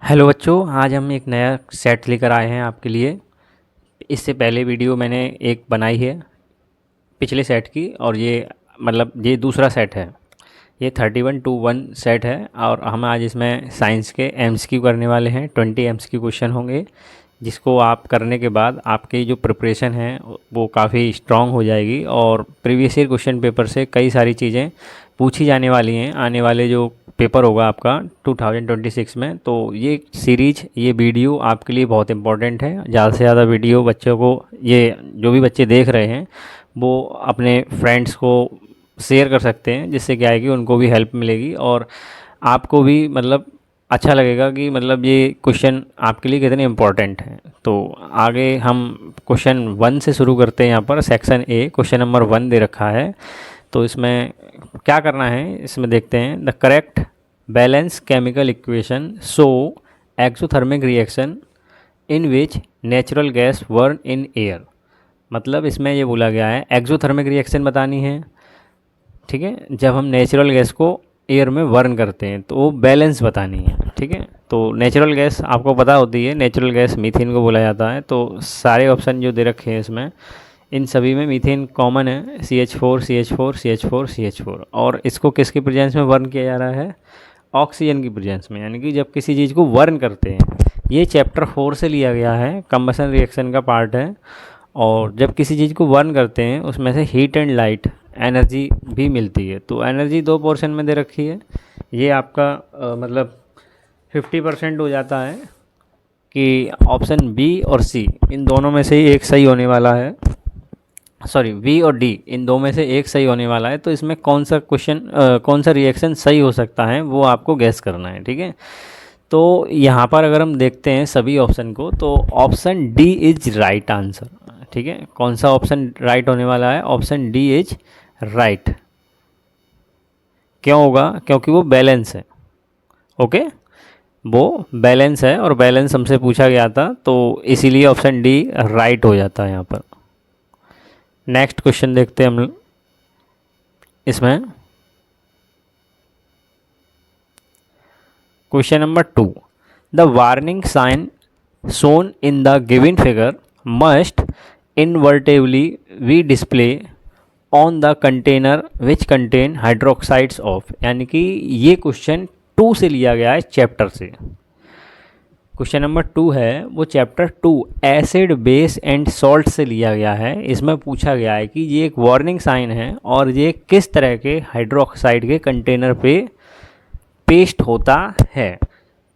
Hello बच्चों, आज हम एक नया सेट लेकर आए हैं आपके लिए। इससे पहले वीडियो मैंने एक बनाई है पिछले सेट की, और ये दूसरा सेट है। ये 31 to 1 सेट है, और हम आज इसमें साइंस के एमसीक्यू करने वाले हैं। 20 एमसीक्यू क्वेश्चन होंगे, जिसको आप करने के बाद आपकी जो प्रिपरेशन है वो काफ़ी स्ट्रॉन्ग हो जाएगी, और प्रीवियस ईयर क्वेश्चन पेपर से कई सारी चीज़ें पूछी जाने वाली हैं आने वाले जो पेपर होगा आपका 2026 में। तो ये सीरीज, ये वीडियो आपके लिए बहुत इंपॉर्टेंट है। ज़्यादा से ज़्यादा वीडियो बच्चों को, ये जो भी बच्चे देख रहे हैं वो अपने फ्रेंड्स को शेयर कर सकते हैं, जिससे क्या है कि उनको भी हेल्प मिलेगी और आपको भी अच्छा लगेगा कि ये क्वेश्चन आपके लिए कितने इम्पोर्टेंट हैं। तो आगे हम क्वेश्चन 1 से शुरू करते हैं। यहाँ पर सेक्शन ए क्वेश्चन नंबर 1 दे रखा है। तो इसमें क्या करना है, इसमें देखते हैं। The correct balance chemical equation show exothermic reaction in which natural gas burn in air. मतलब इसमें ये बोला गया है एक्सोथर्मिक रिएक्शन बतानी है, ठीक है, जब हम नेचुरल गैस को एयर में बर्न करते हैं तो वो बैलेंस बतानी है, ठीक है। तो नेचुरल गैस आपको पता होती है, नेचुरल गैस मीथेन को बोला जाता है। तो सारे ऑप्शन जो दे रखे हैं इसमें, इन सभी में मीथेन कॉमन है, CH4 CH4 CH4 CH4। और इसको किसके प्रेजेंस में बर्न किया जा रहा है? ऑक्सीजन की प्रेजेंस में, यानी कि जब किसी चीज़ को बर्न करते हैं। ये चैप्टर 4 से लिया गया है, कंबशन रिएक्शन का पार्ट है। और जब किसी चीज़ को बर्न करते हैं उसमें से हीट एंड लाइट एनर्जी भी मिलती है। तो एनर्जी 2 पोर्शन में दे रखी है। ये आपका 50% हो जाता है कि ऑप्शन बी और सी इन दोनों में से ही एक सही होने वाला है। सॉरी, बी और डी इन दो में से एक सही होने वाला है। तो इसमें कौन सा क्वेश्चन, कौन सा रिएक्शन सही हो सकता है वो आपको गैस करना है, ठीक है। तो यहाँ पर अगर हम देखते हैं सभी ऑप्शन को, तो option D is right answer, ठीक है। कौन सा ऑप्शन राइट होने वाला है? Option D is right. क्यों होगा? क्योंकि वो बैलेंस है, ओके। वो बैलेंस है और बैलेंस हमसे पूछा गया था, तो इसीलिए ऑप्शन डी राइट हो जाता है यहाँ पर। नेक्स्ट क्वेश्चन देखते हैं हम इसमें। Question number 2, the warning sign shown in the given figure must invertibly be display on the container which contain hydroxides of। यानी कि ये क्वेश्चन 2 से लिया गया है, चैप्टर से। क्वेश्चन नंबर 2 है वो chapter 2 acid base and salt से लिया गया है। इसमें पूछा गया है कि ये एक वार्निंग साइन है और ये किस तरह के हाइड्रोक्साइड के कंटेनर पे पेस्ट होता है।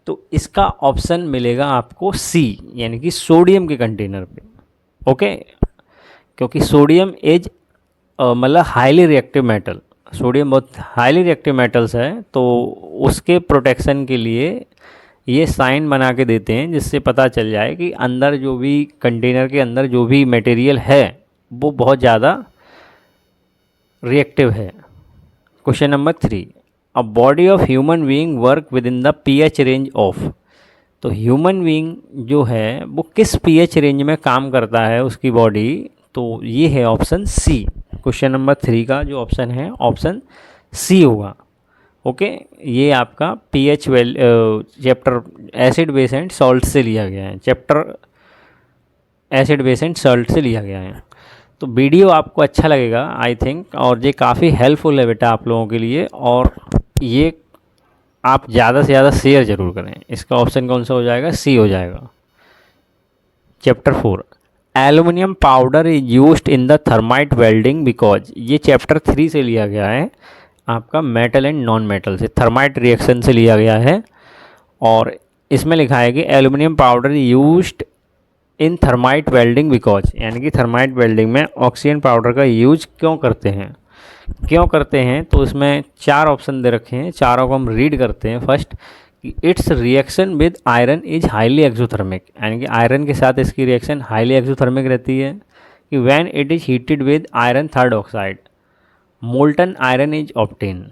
तो इसका ऑप्शन मिलेगा आपको सी, यानी कि सोडियम के कंटेनर पे, ओके। क्योंकि sodium is highly reactive metal, sodium बहुत हाईली रिएक्टिव मेटल्स है। तो उसके प्रोटेक्शन के लिए ये साइन बना के देते हैं, जिससे पता चल जाए कि अंदर जो भी कंटेनर के अंदर जो भी मटेरियल है वो बहुत ज़्यादा रिएक्टिव है। Question number 3, a body of human being work with in the pH range of. तो ह्यूमन बीइंग जो है वो किस pH रेंज में काम करता है उसकी बॉडी? तो ये है ऑप्शन सी। क्वेश्चन नंबर 3 का जो ऑप्शन है ऑप्शन सी होगा, ओके। ये आपका pH chapter acid base and salt से लिया गया है, chapter acid base and salt से लिया गया है। तो वीडियो आपको अच्छा लगेगा आई थिंक, और ये काफ़ी हेल्पफुल है बेटा आप लोगों के लिए। और ये आप ज़्यादा से ज़्यादा शेयर ज़रूर करें। इसका ऑप्शन कौन सा हो जाएगा? सी हो जाएगा। Chapter 4, aluminium powder is used in the thermite welding because. ये चैप्टर 3 से लिया गया है, आपका मेटल एंड नॉन मेटल से, थर्माइट रिएक्शन से लिया गया है। और इसमें लिखा है कि aluminium powder used in thermite welding because, यानी कि थर्माइट वेल्डिंग में ऑक्सीजन पाउडर का यूज क्यों करते हैं, क्यों करते हैं। तो इसमें 4 ऑप्शन दे रखे हैं, चारों को हम रीड करते हैं। First, it's reaction with iron is highly exothermic, यानी कि आयरन के साथ इसकी रिएक्शन हाईली एक्सोथर्मिक रहती है। कि when it is heated with iron third oxide molten iron is obtain.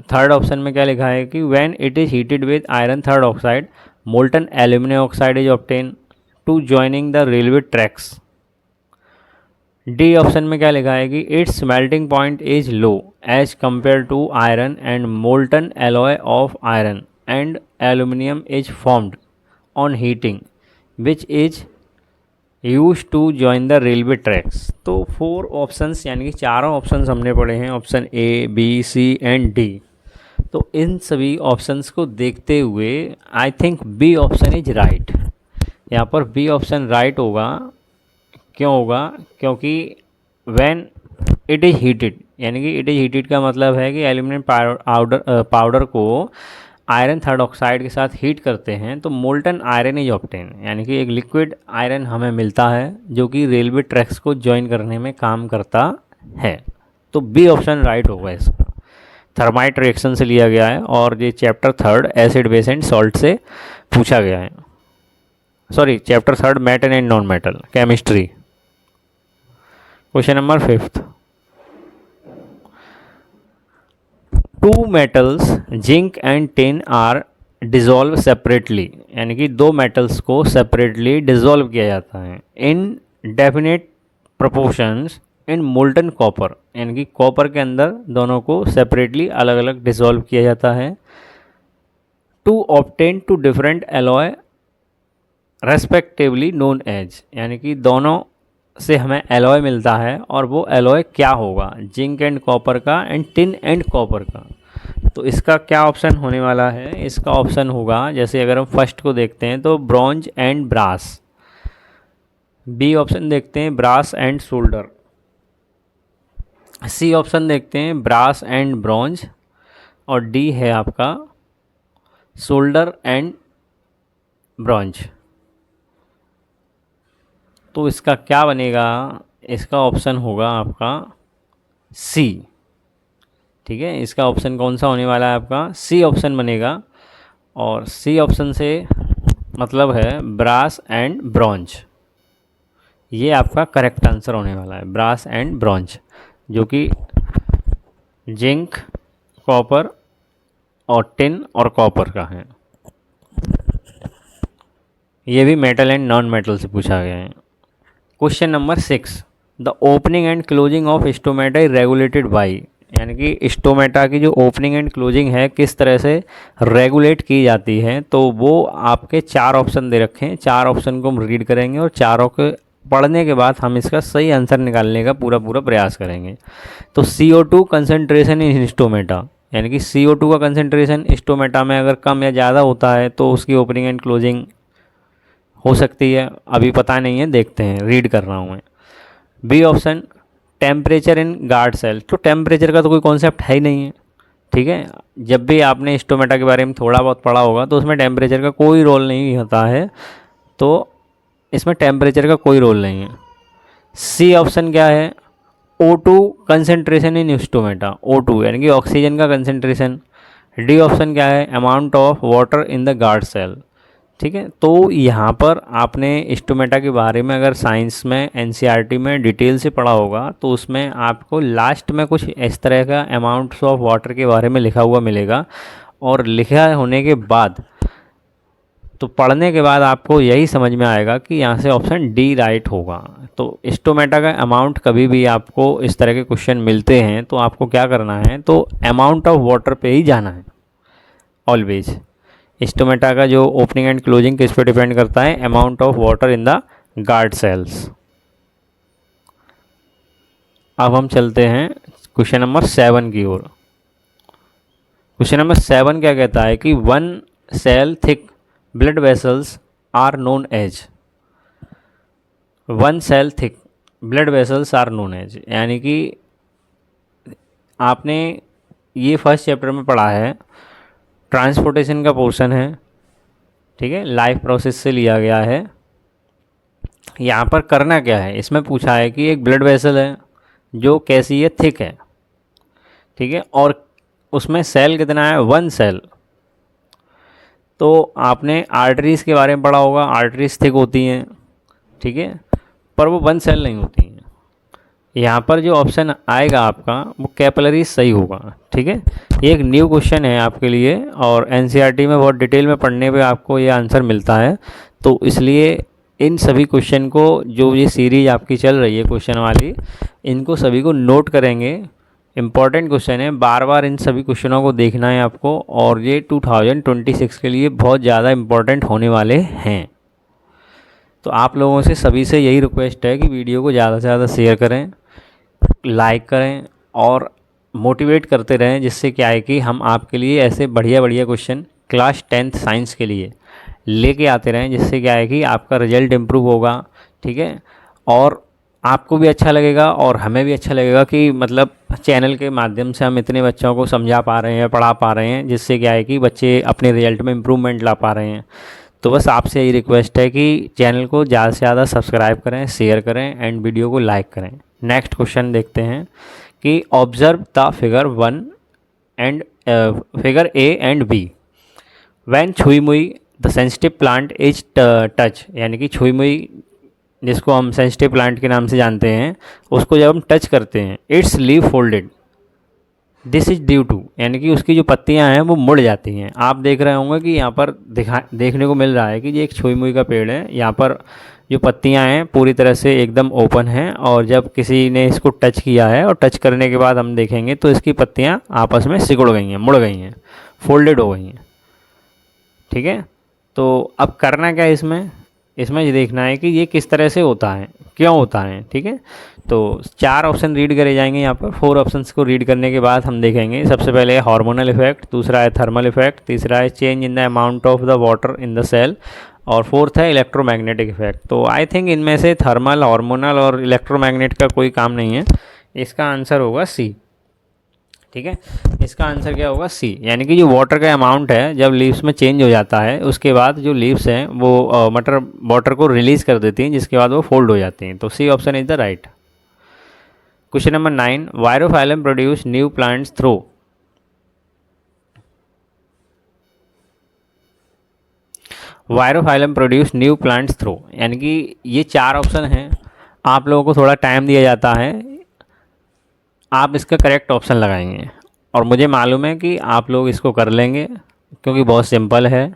Third option में क्या लिखा है कि when it is heated with iron third oxide molten aluminium oxide is obtain to joining the railway tracks. D option में क्या लिखा है कि it's melting point is low as compare to iron and molten alloy of iron and aluminum is formed on heating, which is used to join the railway tracks. तो 4 options यानी कि चारों options हमने पढ़े हैं, option A, B, C and D. तो इन सभी ऑप्शंस को देखते हुए I think B option is right. यहाँ पर बी ऑप्शन राइट होगा। क्यों होगा? क्योंकि व्हेन इट इज़ हीटेड, यानी कि इट इज़ हीटेड का मतलब है कि एल्यूमिनियम पाउडर को आयरन थर्ड ऑक्साइड के साथ हीट करते हैं तो मोल्टन आयरन इज ऑब्टेन, यानी कि एक लिक्विड आयरन हमें मिलता है जो कि रेलवे ट्रैक्स को ज्वाइन करने में काम करता है। तो बी ऑप्शन राइट होगा इसका। थर्माइट रिएक्शन से लिया गया है और ये chapter 3 acid base and salt से पूछा गया है। Sorry, chapter 3 metal and non metal chemistry. Question number 5, 2 metals zinc and tin are dissolve separately, यानी कि 2 मेटल्स को सेपरेटली डिज़ोल्व किया जाता है इन डेफिनेट प्रोपोर्शंस इन मोल्टन कॉपर, यानी कि कॉपर के अंदर दोनों को सेपरेटली अलग अलग डिज़ोल्व किया जाता है। To obtain two different alloy respectively known as, यानी कि दोनों से हमें एलॉय मिलता है और वो एलॉय क्या होगा? जिंक एंड कॉपर का एंड टिन एंड कॉपर का। तो इसका क्या ऑप्शन होने वाला है? इसका ऑप्शन होगा, जैसे अगर हम फर्स्ट को देखते हैं तो bronze and brass. B option देखते हैं brass and solder. C option देखते हैं ब्रास एंड ब्रॉन्ज। और डी है आपका सोल्डर एंड ब्रॉन्ज। तो इसका क्या बनेगा? इसका ऑप्शन होगा आपका सी। ठीक है, इसका ऑप्शन कौन सा होने वाला है? आपका सी ऑप्शन बनेगा। और सी ऑप्शन से मतलब है ब्रास एंड ब्रॉन्ज। ये आपका करेक्ट आंसर होने वाला है, ब्रास एंड ब्रॉन्ज, जो कि जिंक, कॉपर और टिन और कॉपर का है। ये भी मेटल एंड नॉन मेटल से पूछा गया है। Question number 6, the opening and closing of stomata is regulated by, यानी कि स्टोमेटा की जो ओपनिंग एंड क्लोजिंग है किस तरह से रेगुलेट की जाती है। तो वो आपके 4 ऑप्शन दे रखे हैं। 4 ऑप्शन को हम रीड करेंगे और चारों के पढ़ने के बाद हम इसका सही आंसर निकालने का पूरा प्रयास करेंगे। तो CO2 कंसनट्रेशन इन स्टोमेटा, यानी कि CO2 का कंसनट्रेशन स्टोमेटा में अगर कम या ज़्यादा होता है तो उसकी ओपनिंग एंड क्लोजिंग हो सकती है। अभी पता नहीं है, देखते हैं, रीड कर रहा हूँ मैं। B option temperature in guard cell. तो टेम्परेचर का तो कोई कॉन्सेप्ट है ही नहीं है। ठीक है, जब भी आपने स्टोमेटा के बारे में थोड़ा बहुत पढ़ा होगा तो उसमें टेम्परेचर का कोई रोल नहीं होता है। तो इसमें टेम्परेचर का कोई रोल नहीं है। सी ऑप्शन क्या है? O2 कंसनट्रेशन इन स्टोमेटा, O2 यानी कि ऑक्सीजन का कंसनट्रेशन। डी ऑप्शन क्या है? Amount of water in the guard cell. ठीक है, तो यहाँ पर आपने स्टोमेटा के बारे में अगर साइंस में NCERT में डिटेल से पढ़ा होगा तो उसमें आपको लास्ट में कुछ इस तरह का अमाउंट्स ऑफ वाटर के बारे में लिखा हुआ मिलेगा। और लिखा होने के बाद तो पढ़ने के बाद आपको यही समझ में आएगा कि यहाँ से ऑप्शन डी राइट होगा। तो स्टोमेटा का अमाउंट कभी भी आपको इस तरह के क्वेश्चन मिलते हैं तो आपको क्या करना है? तो अमाउंट ऑफ वाटर पे ही जाना है ऑलवेज। स्टोमेटा का जो ओपनिंग एंड क्लोजिंग किस पे डिपेंड करता है? Amount of water in the guard cells. अब हम चलते हैं क्वेश्चन नंबर 7 की ओर। क्वेश्चन नंबर 7 क्या कहता है कि 1 cell thick blood vessels are known as. 1 cell thick blood vessels are known as, यानी कि आपने ये फर्स्ट चैप्टर में पढ़ा है, ट्रांसपोर्टेशन का पोर्शन है। ठीक है, लाइफ प्रोसेस से लिया गया है। यहाँ पर करना क्या है? इसमें पूछा है कि एक ब्लड वेसल है जो कैसी है? थिक है। ठीक है, और उसमें सेल कितना है? 1 सेल। तो आपने आर्टरीज़ के बारे में पढ़ा होगा, आर्टरीज़ थिक होती हैं। ठीक है, पर वो 1 सेल नहीं होती हैं। यहाँ पर जो ऑप्शन आएगा आपका वो कैपिलरीज सही होगा। ठीक है, ये एक न्यू क्वेश्चन है आपके लिए और NCERT में बहुत डिटेल में पढ़ने पे आपको ये आंसर मिलता है। तो इसलिए इन सभी क्वेश्चन को, जो ये सीरीज आपकी चल रही है क्वेश्चन वाली, इनको सभी को नोट करेंगे, इम्पॉर्टेंट क्वेश्चन है, बार बार इन सभी क्वेश्चनों को देखना है आपको, और ये 2026 के लिए बहुत ज़्यादा इम्पॉर्टेंट होने वाले हैं। तो आप लोगों से सभी से यही रिक्वेस्ट है कि वीडियो को ज़्यादा से ज़्यादा शेयर करें, लाइक करें और मोटिवेट करते रहें, जिससे क्या है कि हम आपके लिए ऐसे बढ़िया बढ़िया क्वेश्चन क्लास 10th साइंस के लिए लेके आते रहें, जिससे क्या है कि आपका रिजल्ट इम्प्रूव होगा। ठीक है, और आपको भी अच्छा लगेगा और हमें भी अच्छा लगेगा कि मतलब चैनल के माध्यम से हम इतने बच्चों को समझा पा रहे हैं, पढ़ा पा रहे हैं, जिससे क्या है कि बच्चे अपने रिजल्ट में इम्प्रूवमेंट ला पा रहे हैं। तो बस आपसे यही रिक्वेस्ट है कि चैनल को ज़्यादा से ज़्यादा सब्सक्राइब करें, शेयर करें एंड वीडियो को लाइक करें। नेक्स्ट क्वेश्चन देखते हैं कि observe the figure 1 and figure A and B when छुई मुई the sensitive plant is touch, यानी कि छुई मुई जिसको हम सेंसिटिव प्लांट के नाम से जानते हैं, उसको जब हम टच करते हैं, it's leave folded, this is due to, यानी कि उसकी जो पत्तियां हैं वो मुड़ जाती हैं। आप देख रहे होंगे कि यहाँ पर देखने को मिल रहा है कि ये एक छुई मुई का पेड़ है। यहाँ पर जो पत्तियां हैं पूरी तरह से एकदम ओपन हैं, और जब किसी ने इसको टच किया है और टच करने के बाद हम देखेंगे तो इसकी पत्तियां आपस में सिकुड़ गई हैं, मुड़ गई हैं, फोल्डेड हो गई हैं। ठीक है, तो अब करना क्या है इसमें ये देखना है कि ये किस तरह से होता है, क्यों होता है। ठीक है, तो 4 ऑप्शन रीड करे जाएंगे यहाँ पर। 4 ऑप्शंस को रीड करने के बाद हम देखेंगे, सबसे पहले है हार्मोनल इफेक्ट, दूसरा है थर्मल इफेक्ट, तीसरा है change in the amount of the water in the cell, और फोर्थ है इलेक्ट्रोमैग्नेटिक इफेक्ट। तो आई थिंक इनमें से थर्मल, हार्मोनल और इलेक्ट्रोमैग्नेट का कोई काम नहीं है, इसका आंसर होगा सी। ठीक है, इसका आंसर क्या होगा, सी, यानी कि जो वाटर का अमाउंट है जब लीव्स में चेंज हो जाता है, उसके बाद जो लीव्स हैं वो वाटर को रिलीज कर देती हैं, जिसके बाद वो फोल्ड हो जाती हैं। तो C option is the right. Question number 9, bryophyllum produce new plants through, bryophyllum produce new plants through, यानी कि ये 4 ऑप्शन हैं, आप लोगों को थोड़ा टाइम दिया जाता है, आप इसका करेक्ट ऑप्शन लगाएंगे, और मुझे मालूम है कि आप लोग इसको कर लेंगे क्योंकि बहुत सिंपल है,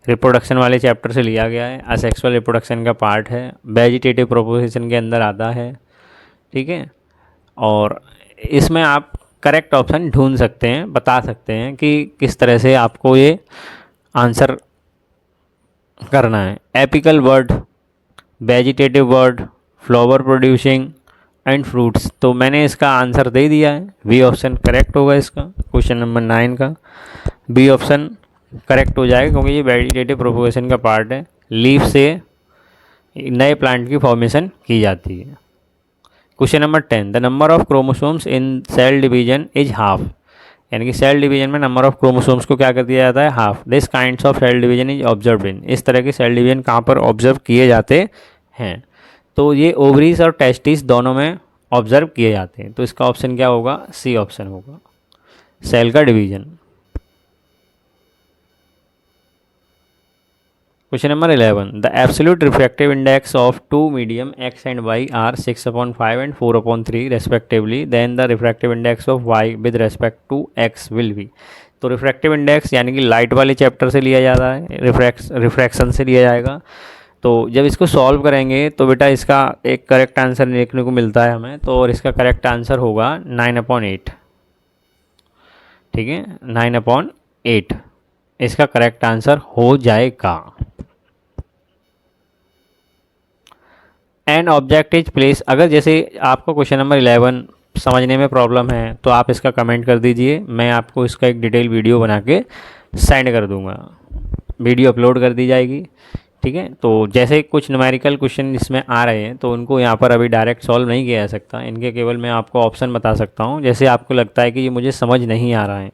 रिप्रोडक्शन वाले चैप्टर से लिया गया है, असेक्सुअल रिप्रोडक्शन का पार्ट है, वेजिटेटिव प्रोपोजिशन के अंदर आता है। ठीक है, और इसमें आप करेक्ट ऑप्शन ढूंढ सकते हैं, बता सकते हैं कि किस तरह से आपको ये आंसर करना है। Apical word, vegetative word, flower producing and fruits, तो मैंने इसका आंसर दे दिया है, बी ऑप्शन करेक्ट होगा इसका। क्वेश्चन नंबर 9 का बी ऑप्शन करेक्ट हो जाएगा, क्योंकि ये वेजिटेटिव प्रोपोगेशन का पार्ट है, लीफ से नए प्लांट की फॉर्मेशन की जाती है। Question number 10, the number of chromosomes in cell division is half, यानी कि सेल डिवीजन में नंबर ऑफ क्रोमोसोम्स को क्या कर दिया जाता है, half. This kinds of cell division is observe in, इस तरह के सेल डिवीजन कहाँ पर ऑब्जर्व किए जाते हैं, तो ये ओवरीज और टेस्टिस दोनों में ऑब्जर्व किए जाते हैं। तो इसका ऑप्शन क्या होगा, सी ऑप्शन होगा, सेल का division. Question number 11, the absolute refractive index of 2 medium x and y are 6/5 and 4/3 respectively, then the refractive index of y with respect to x will be. तो refractive index यानी कि light वाले chapter से लिया जाता है, refraction से लिया जाएगा। तो जब इसको सॉल्व करेंगे तो बेटा इसका एक करेक्ट आंसर देखने को मिलता है हमें, तो और इसका करेक्ट आंसर होगा 9/8। ठीक है, 9/8 इसका करेक्ट आंसर हो जाएगा। एंड ऑब्जेक्ट इज प्लेस, अगर जैसे आपको क्वेश्चन नंबर 11 समझने में प्रॉब्लम है तो आप इसका कमेंट कर दीजिए, मैं आपको इसका एक डिटेल वीडियो बना के सेंड कर दूंगा, वीडियो अपलोड कर दी जाएगी। ठीक है, तो जैसे कुछ न्यूमेरिकल क्वेश्चन इसमें आ रहे हैं तो उनको यहाँ पर अभी डायरेक्ट सॉल्व नहीं किया जा सकता, इनके केवल मैं आपको ऑप्शन बता सकता हूँ। जैसे आपको लगता है कि ये मुझे समझ नहीं आ रहा है,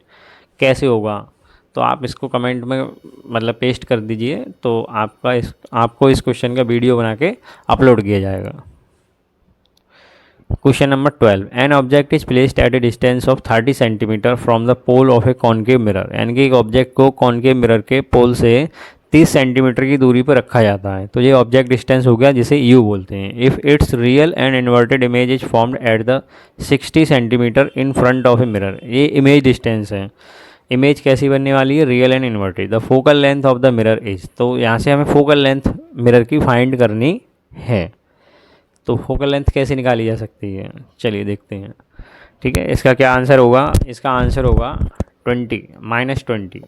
कैसे होगा, तो आप इसको कमेंट में मतलब पेस्ट कर दीजिए, तो आपको इस क्वेश्चन का वीडियो बना के अपलोड किया जाएगा। Question number 12, an object is placed at a distance of 30 centimetre from the pole of a concave mirror, यानी कि एक ऑब्जेक्ट को कॉनकेव मिरर के पोल से 30 सेंटीमीटर की दूरी पर रखा जाता है, तो ये ऑब्जेक्ट डिस्टेंस हो गया जिसे यू बोलते हैं। If it's real and inverted image is formed at the 60 centimetre in front of a mirror, ये इमेज डिस्टेंस है। इमेज कैसी बनने वाली है, real and inverted. The focal length of the mirror is, तो यहाँ से हमें फोकल लेंथ मिरर की फाइंड करनी है, तो फोकल लेंथ कैसे निकाली जा सकती है, चलिए देखते हैं। ठीक है, इसका क्या आंसर होगा? इसका आंसर होगा 20 -20,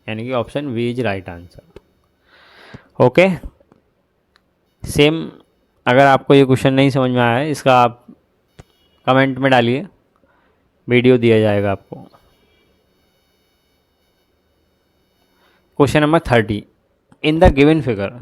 यानी कि option B is right answer. Okay, same अगर आपको ये क्वेश्चन नहीं समझ में आया है, इसका आप कमेंट में डालिए, वीडियो दिया जाएगा आपको। Question number 30, in the given figure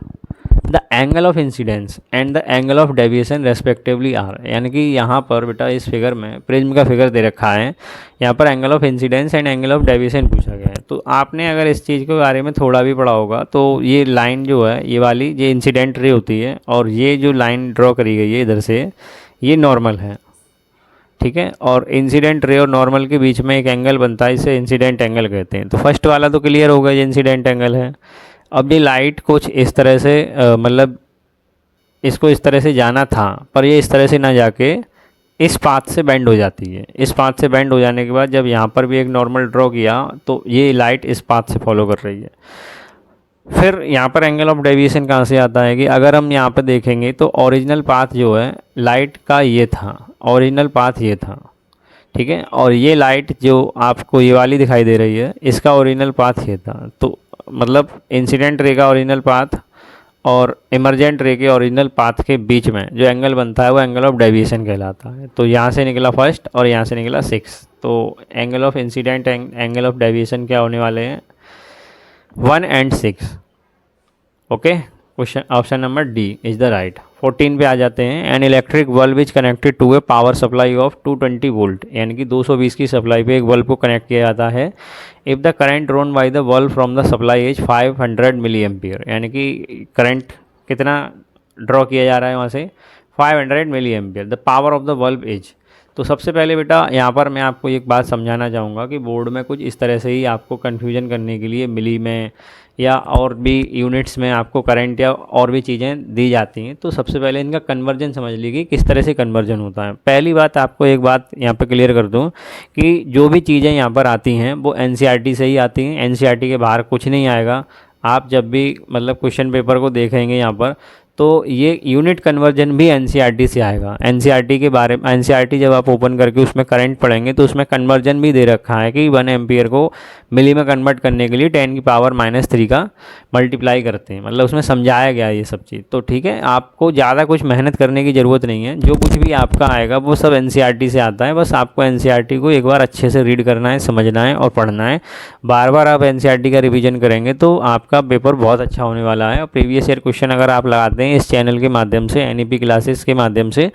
the angle of incidence and the angle of deviation respectively are, यानी कि यहाँ पर बेटा इस फिगर में प्रिज्म का फिगर दे रखा है, यहाँ पर angle of incidence and angle of deviation पूछा गया है। तो आपने अगर इस चीज़ के बारे में थोड़ा भी पढ़ा होगा तो ये लाइन जो है, ये वाली ये इंसिडेंट रे होती है, और ये जो लाइन ड्रॉ करी गई है इधर से, ये नॉर्मल है, ठीक है। और इंसिडेंट रे और नॉर्मल के बीच में एक एंगल बनता है, इसे इंसिडेंट एंगल कहते हैं। तो फर्स्ट वाला तो क्लियर होगा, ये इंसिडेंट एंगल है। अब ये लाइट कुछ इस तरह से मतलब इसको इस तरह से जाना था, पर ये इस तरह से ना जाके इस पाथ से बेंड हो जाती है। इस पाथ से बेंड हो जाने के बाद जब यहाँ पर भी एक नॉर्मल ड्रॉ किया तो ये लाइट इस पाथ से फॉलो कर रही है। फिर यहाँ पर एंगल ऑफ डेविएशन कहाँ से आता है कि अगर हम यहाँ पर देखेंगे तो ओरिजिनल पाथ जो है लाइट का ये था, ओरिजिनल पाथ ये था, ठीक है। और ये लाइट जो आपको ये वाली दिखाई दे रही है, इसका ओरिजिनल पाथ ये था। तो मतलब इंसिडेंट रे का ओरिजिनल पाथ और इमरजेंट रे के ओरिजिनल पाथ के बीच में जो एंगल बनता है वो एंगल ऑफ डेविएशन कहलाता है। तो यहाँ से निकला फर्स्ट और यहाँ से निकला 6, तो angle of incident angle of deviation क्या होने वाले हैं? 1 and 6। Okay, question option number D is the right. 14 पे आ जाते हैं। An electric bulb is connected to a power supply of 220 volt, यानी कि 220 की सप्लाई पे एक बल्ब को कनेक्ट किया जाता है। If the current drawn by the bulb from the supply is 500 milliampere, यानी कि करंट कितना ड्रॉ किया जा रहा है वहाँ से? 500 milliampere. The power of the bulb is, तो सबसे पहले बेटा यहाँ पर मैं आपको एक बात समझाना चाहूँगा कि बोर्ड में कुछ इस तरह से ही आपको कन्फ्यूजन करने के लिए मिली में या और भी यूनिट्स में आपको करंट या और भी चीज़ें दी जाती हैं। तो सबसे पहले इनका कन्वर्जन समझ लीजिए किस तरह से कन्वर्जन होता है। पहली बात आपको एक बात यहाँ पे क्लियर कर दूँ कि जो भी चीज़ें यहाँ पर आती हैं वो एनसीईआरटी से ही आती हैं, एनसीईआरटी के बाहर कुछ नहीं आएगा। आप जब भी मतलब क्वेश्चन पेपर को देखेंगे यहाँ पर तो ये यूनिट कन्वर्जन भी एनसीईआरटी से आएगा। एनसीईआरटी के बारे में, एनसीईआरटी जब आप ओपन करके उसमें करंट पढ़ेंगे तो उसमें कन्वर्जन भी दे रखा है कि 1 एम्पियर को मिली में कन्वर्ट करने के लिए 10 की पावर -3 का मल्टीप्लाई करते हैं, मतलब उसमें समझाया गया ये सब चीज़। तो ठीक है, आपको ज़्यादा कुछ मेहनत करने की ज़रूरत नहीं है, जो कुछ भी आपका आएगा वो सब एनसीईआरटी से आता है। बस आपको एनसीईआरटी को एक बार अच्छे से रीड करना है, समझना है और पढ़ना है। बार बार आप एनसीईआरटी का रिवीजन करेंगे तो आपका पेपर बहुत अच्छा होने वाला है। और प्रीवियस ईयर क्वेश्चन अगर आप लगाते हैं इस चैनल के माध्यम से, एनईपी क्लासेस के माध्यम से,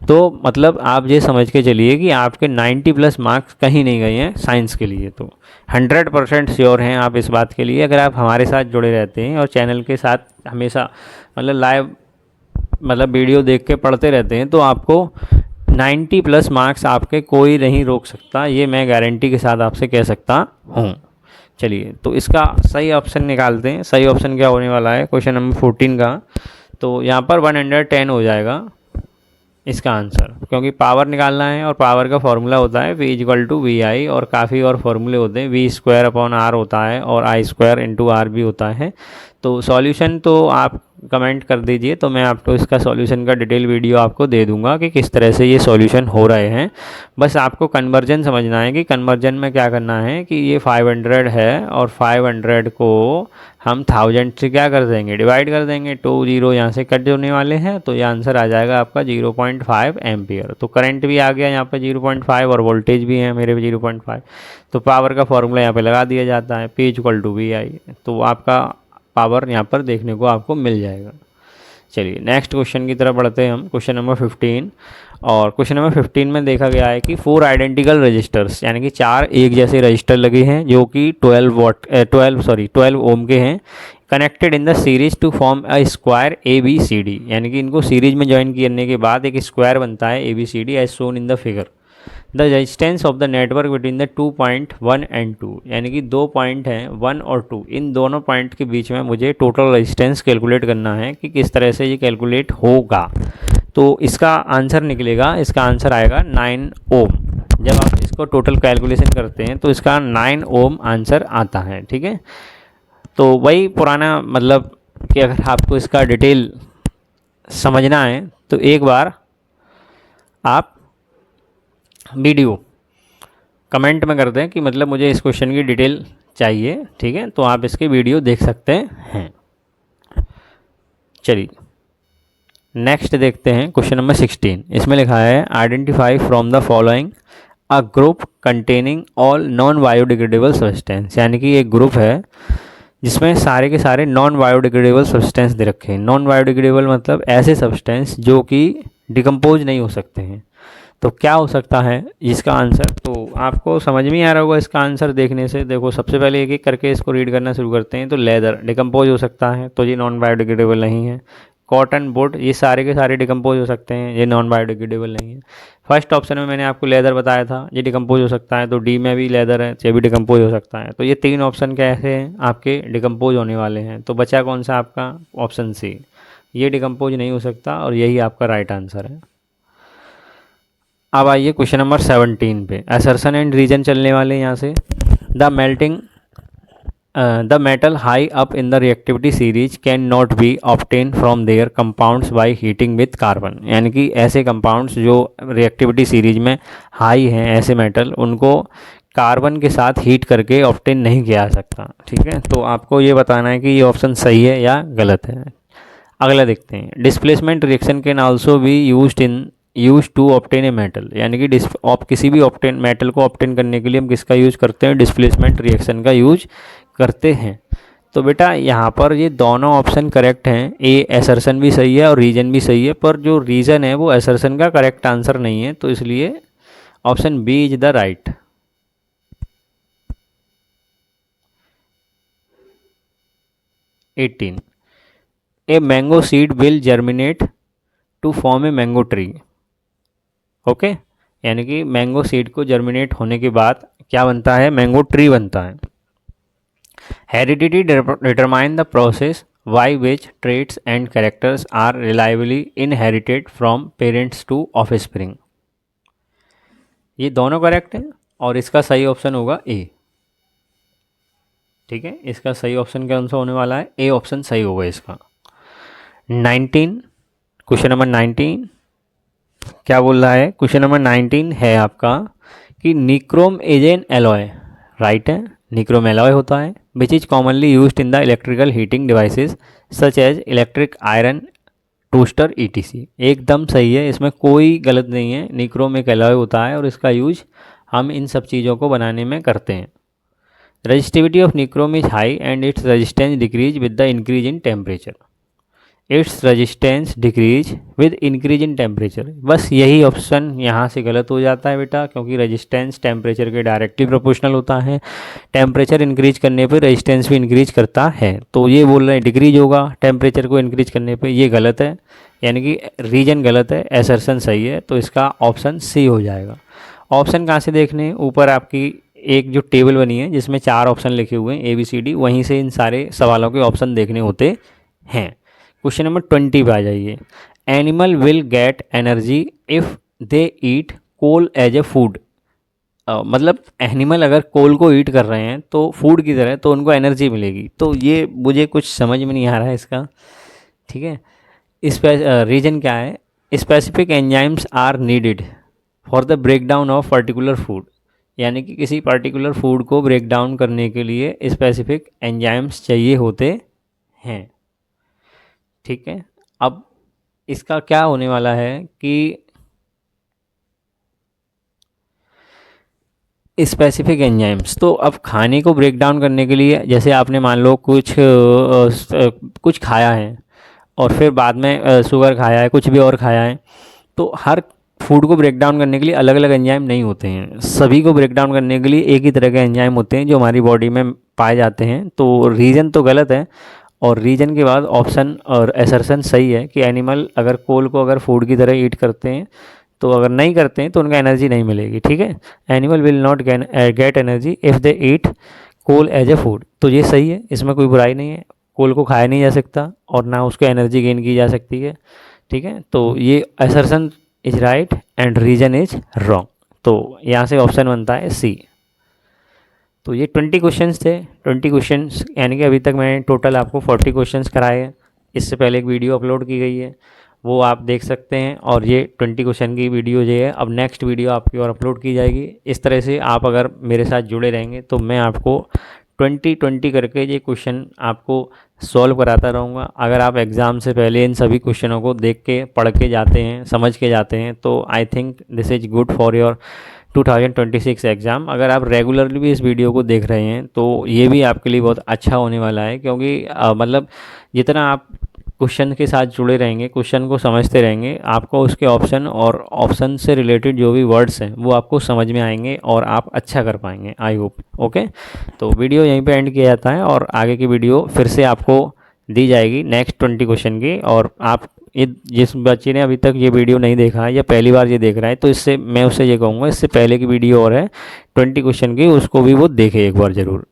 तो मतलब आप ये समझ के चलिए कि आपके 90+ मार्क्स कहीं नहीं गए हैं साइंस के लिए। तो 100% श्योर हैं आप इस बात के लिए अगर आप हमारे साथ जुड़े रहते हैं और चैनल के साथ हमेशा मतलब लाइव मतलब वीडियो देख के पढ़ते रहते हैं तो आपको 90+ मार्क्स आपके कोई नहीं रोक सकता, ये मैं गारंटी के साथ आपसे कह सकता हूँ। चलिए, तो इसका सही ऑप्शन निकालते हैं। सही ऑप्शन क्या होने वाला है क्वेश्चन नंबर 14 का? तो यहाँ पर 110 हो जाएगा इसका आंसर, क्योंकि पावर निकालना है और पावर का फॉर्मूला होता है V = VI, और काफ़ी और फॉर्मूले होते हैं। V²/R होता है और I² × R भी होता है। तो सॉल्यूशन तो आप कमेंट कर दीजिए, तो मैं आपको इसका सॉल्यूशन का डिटेल वीडियो आपको दे दूंगा कि किस तरह से ये सॉल्यूशन हो रहे हैं। बस आपको कन्वर्जन समझना है कि कन्वर्जन में क्या करना है कि ये 500 है और 500 को हम 1000 से क्या कर देंगे? डिवाइड कर देंगे। 2 0 यहाँ से कट होने वाले हैं, तो ये आंसर आ जाएगा आपका 0.5 एम्पियर। तो करंट भी आ गया यहाँ पर 0.5 और वोल्टेज भी है मेरे 0.5। तो पावर का फॉर्मूला यहाँ पे लगा दिया जाता है, P = VI। तो आपका पावर यहाँ पर देखने को आपको मिल जाएगा। चलिए नेक्स्ट क्वेश्चन की तरफ बढ़ते हैं हम, क्वेश्चन नंबर 15। और क्वेश्चन नंबर 15 में देखा गया है कि 4 आइडेंटिकल रजिस्टर्स, यानी कि 4 एक जैसे रजिस्टर लगे हैं जो कि 12 ओम के हैं, connected in the series to form a square ABCD, यानी कि इनको सीरीज में ज्वाइन करने के बाद एक स्क्वायर बनता है ABCD as shown in the figure. The resistance of the network between the 2 point 1 and 2, यानी कि 2 पॉइंट हैं 1 और 2, इन दोनों पॉइंट के बीच में मुझे टोटल रेजिस्टेंस कैलकुलेट करना है कि किस तरह से ये कैलकुलेट होगा। तो इसका आंसर निकलेगा, इसका आंसर आएगा 9 ओम। जब आप इसको टोटल कैलकुलेशन करते हैं तो इसका 9 ओम आंसर आता है, ठीक है। तो वही पुराना मतलब कि अगर आपको इसका डिटेल समझना है तो एक बार आप वीडियो कमेंट में कर दें कि मतलब मुझे इस क्वेश्चन की डिटेल चाहिए, ठीक है, तो आप इसके वीडियो देख सकते हैं। चलिए नेक्स्ट देखते हैं क्वेश्चन नंबर 16। इसमें लिखा है identify from the following a group containing all non biodegradable substance, यानी कि एक ग्रुप है जिसमें सारे के सारे नॉन बायोडिग्रेडेबल सब्सटेंस दे रखे हैं। नॉन बायोडिग्रेडेबल मतलब ऐसे सब्सटेंस जो कि डिकम्पोज नहीं हो सकते हैं। तो क्या हो सकता है इसका आंसर, तो आपको समझ में आ रहा होगा इसका आंसर देखने से। देखो सबसे पहले एक एक करके इसको रीड करना शुरू करते हैं। तो लेदर डिकम्पोज हो सकता है, तो ये नॉन बायोडिग्रेडेबल नहीं है। कॉटन, वुड, ये सारे के सारे डिकम्पोज हो सकते हैं, ये नॉन बायोडिग्रेडेबल नहीं है। फर्स्ट ऑप्शन में मैंने आपको लेदर बताया था, ये डिकम्पोज हो सकता है। तो डी में भी लेदर है, ये भी डिकम्पोज हो सकता है। तो ये 3 ऑप्शन कैसे हैं आपके डिकम्पोज होने वाले हैं। तो बचा कौन सा आपका, ऑप्शन सी, ये डिकम्पोज नहीं हो सकता और यही आपका राइट आंसर है। अब आइए क्वेश्चन नंबर 17 पे। असर्शन एंड रीजन चलने वाले यहाँ से। The metal high up in the reactivity series can not be obtain from there compounds by heating with carbon, यानी कि ऐसे कंपाउंड्स जो रिएक्टिविटी सीरीज में हाई हैं, ऐसे मेटल, उनको कार्बन के साथ हीट करके ऑब्टेन नहीं किया जा सकता, ठीक है। तो आपको ये बताना है कि ये ऑप्शन सही है या गलत है। अगला देखते हैं। Displacement reaction can also be use to obtain a metal, यानी कि किसी भी ऑब्टेन मेटल को ऑब्टेन करने के लिए हम किसका यूज़ करते हैं, डिस्प्लेसमेंट रिएक्शन का यूज करते हैं। तो बेटा यहाँ पर ये दोनों ऑप्शन करेक्ट हैं। ए असर्शन भी सही है और रीजन भी सही है, पर जो रीजन है वो असर्शन का करेक्ट आंसर नहीं है, तो इसलिए option B is the right. A mango seed will germinate to form a mango tree. Okay, यानी कि मैंगो सीड को जर्मिनेट होने के बाद क्या बनता है, मैंगो ट्री बनता है। Heredity determine the process by which traits and characters are reliably inherited from parents to offspring. ये दोनों करेक्ट हैं और इसका सही ऑप्शन होगा ए, ठीक है। इसका सही ऑप्शन कौन सा होने वाला है, ए ऑप्शन सही होगा इसका। 19, क्वेश्चन नंबर 19 क्या बोल रहा है। क्वेश्चन नंबर 19 है आपका कि nichrome is an alloy, right है, निक्रोम एलॉय होता है, which is commonly used in the electrical heating devices such as electric iron toaster ETC. एकदम सही है, इसमें कोई गलत नहीं है। निक्रोम एक एलॉय होता है और इसका यूज हम इन सब चीज़ों को बनाने में करते हैं। Resistivity of nichrome is high and its resistance decrease with the increase in temperature. Its resistance decrease with increase in temperature. बस यही ऑप्शन यहाँ से गलत हो जाता है बेटा, क्योंकि रेजिस्टेंस टेम्परेचर के डायरेक्टली प्रोपोर्शनल होता है। टेम्परेचर इंक्रीज करने पे रेजिस्टेंस भी इंक्रीज करता है। तो ये बोल रहे हैं डिक्रीज होगा टेम्परेचर को इंक्रीज करने पे, ये गलत है, यानी कि रीजन गलत है, असर्शन सही है। तो इसका ऑप्शन सी हो जाएगा। ऑप्शन कहाँ से देखने, ऊपर आपकी एक जो टेबल बनी है जिसमें 4 ऑप्शन लिखे हुए हैं ABCD, वहीं से इन सारे सवालों के ऑप्शन देखने होते हैं। क्वेश्चन नंबर 20 पे आ जाइए। Animal will get energy if they eat coal as a food. मतलब एनिमल अगर कोल को ईट कर रहे हैं तो फूड की तरह, तो उनको एनर्जी मिलेगी। तो ये मुझे कुछ समझ में नहीं आ रहा है इसका, ठीक है। इस पर रीजन क्या है, specific enzymes are needed for the break down of particular food, यानी कि किसी पर्टिकुलर फूड को ब्रेक डाउन करने के लिए स्पेसिफिक एंजाइम्स चाहिए होते हैं, ठीक है। अब इसका क्या होने वाला है कि स्पेसिफिक एंजाइम्स, तो अब खाने को ब्रेक डाउन करने के लिए, जैसे आपने मान लो कुछ खाया है और फिर बाद में शुगर खाया है, कुछ भी और खाया है, तो हर फूड को ब्रेक डाउन करने के लिए अलग अलग एंजाइम नहीं होते हैं। सभी को ब्रेक डाउन करने के लिए एक ही तरह के एंजाइम होते हैं जो हमारी बॉडी में पाए जाते हैं। तो रीज़न तो गलत है और रीजन के बाद ऑप्शन और असर्शन सही है कि एनिमल अगर कोल को अगर फूड की तरह ईट करते हैं, तो अगर नहीं करते हैं तो उनका एनर्जी नहीं मिलेगी, ठीक है। Animal will not get energy if they eat coal as a food. तो ये सही है, इसमें कोई बुराई नहीं है। कोल को खाया नहीं जा सकता और ना उसको एनर्जी गेन की जा सकती है, ठीक है। तो ये assertion is right and reason is wrong. तो यहाँ से ऑप्शन बनता है सी। तो ये 20 क्वेश्चंस थे। 20 क्वेश्चंस यानी कि अभी तक मैंने टोटल आपको 40 क्वेश्चंस कराए हैं। इससे पहले एक वीडियो अपलोड की गई है, वो आप देख सकते हैं। और ये 20 क्वेश्चन की वीडियो जो है अब नेक्स्ट वीडियो आपकी और अपलोड की जाएगी। इस तरह से आप अगर मेरे साथ जुड़े रहेंगे तो मैं आपको 20-20 करके ये क्वेश्चन आपको सॉल्व कराता रहूँगा। अगर आप एग्ज़ाम से पहले इन सभी क्वेश्चनों को देख के पढ़ के जाते हैं, समझ के जाते हैं, तो I think this is good for your 2026 exam. अगर आप रेगुलरली भी इस वीडियो को देख रहे हैं तो ये भी आपके लिए बहुत अच्छा होने वाला है, क्योंकि मतलब जितना आप क्वेश्चन के साथ जुड़े रहेंगे, क्वेश्चन को समझते रहेंगे, आपको उसके ऑप्शन और ऑप्शन से रिलेटेड जो भी वर्ड्स हैं वो आपको समझ में आएंगे और आप अच्छा कर पाएंगे, आई होप। ओके, तो वीडियो यहीं पे एंड किया जाता है और आगे की वीडियो फिर से आपको दी जाएगी नेक्स्ट 20 क्वेश्चन की। और आप जिस बच्चे ने अभी तक ये वीडियो नहीं देखा है या पहली बार ये देख रहा है, तो इससे मैं उससे ये कहूँगा, इससे पहले की वीडियो और है 20 क्वेश्चन की, उसको भी वो देखे एक बार ज़रूर।